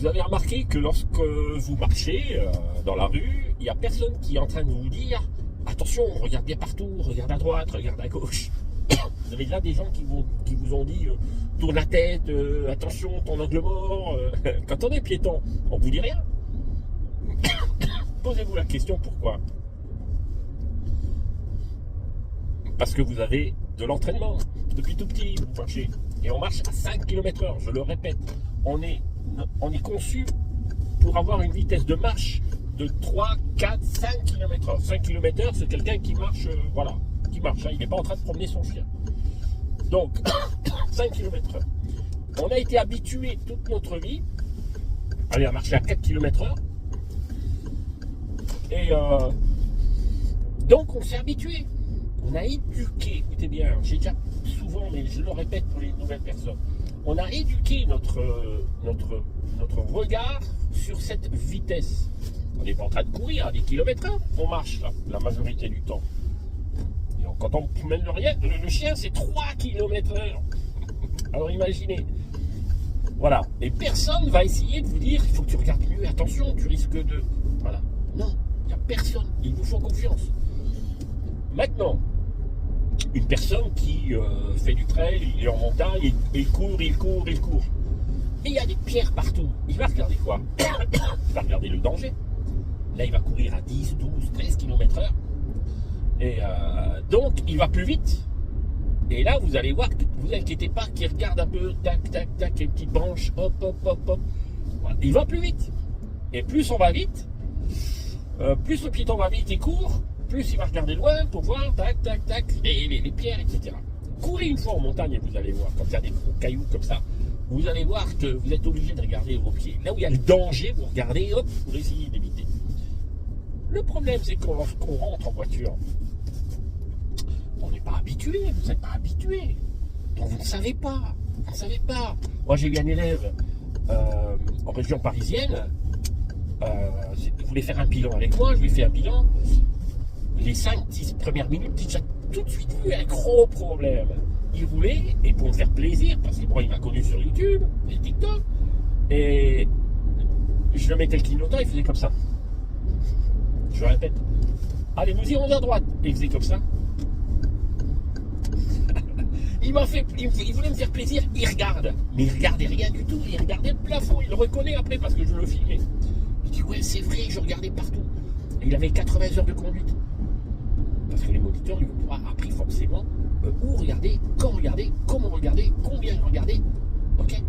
Vous avez remarqué que lorsque vous marchez dans la rue, il n'y a personne qui est en train de vous dire attention, regarde bien partout, regarde à droite, regarde à gauche. Vous avez là des gens qui vous ont dit tourne la tête, attention, ton angle mort. Quand on est piéton, on vous dit rien. Posez-vous la question pourquoi. Parce que vous avez de l'entraînement. Depuis tout petit, vous marchez. Et on marche à 5 km/h, je le répète. On est conçu pour avoir une vitesse de marche de 3, 4, 5 km/h. 5 km/h, c'est quelqu'un qui marche, voilà, qui marche. Hein, il n'est pas en train de promener son chien. Donc, 5 km/h. On a été habitué toute notre vie à marcher à 4 km/h. Et donc, on s'est habitué. On a éduqué, écoutez bien, j'ai déjà souvent, mais je le répète pour les nouvelles personnes, on a éduqué notre regard sur cette vitesse. On n'est pas en train de courir à des kilomètres, on marche là, la majorité du temps. Et quand on promène le chien, c'est 3 km/h. Alors imaginez. Voilà. Et personne va essayer de vous dire, il faut que tu regardes mieux, attention, tu risques de... Voilà. Non, il n'y a personne. Ils vous font confiance. Maintenant, une personne qui fait du trail, il est en montagne, il court. Et il y a des pierres partout. Il va regarder quoi? Il va regarder le danger. Là, il va courir à 10, 12, 13 km/h. Et donc, il va plus vite. Et là, vous allez voir, ne vous inquiétez pas, qu'il regarde un peu, tac, tac, tac, les petites branches, hop. Voilà. Il va plus vite. Et plus on va vite, plus le piéton va vite et court, plus il va regarder loin pour voir, tac, tac, tac, les pierres, etc. Courez une fois en montagne et vous allez voir, quand il y a des cailloux comme ça, vous allez voir que vous êtes obligé de regarder vos pieds. Là où il y a le danger, vous regardez, hop, pour essayer d'éviter. Le problème, c'est qu'on rentre en voiture, on n'est pas habitué, vous n'êtes pas habitué. Donc vous ne savez pas, Moi, j'ai eu un élève en région parisienne, il voulait faire un bilan avec moi, je lui ai fait un bilan. Les 5-10 premières minutes, j'ai tout de suite vu un gros problème. Il roulait, et pour me faire plaisir, parce que bon, il m'a connu sur YouTube, et TikTok, et je le mettais le clignotant, il faisait comme ça. Je répète, allez, nous irons à droite. Et il faisait comme ça. Il voulait me faire plaisir, il regarde. Mais il regardait rien du tout, il regardait le plafond, il le reconnaît après parce que je le filmais. Il dit, ouais, c'est vrai, je regardais partout. Et il avait 80 heures de conduite. Parce que les moniteurs lui ont pas appris forcément où regarder, quand regarder, comment regarder, combien regarder. Ok?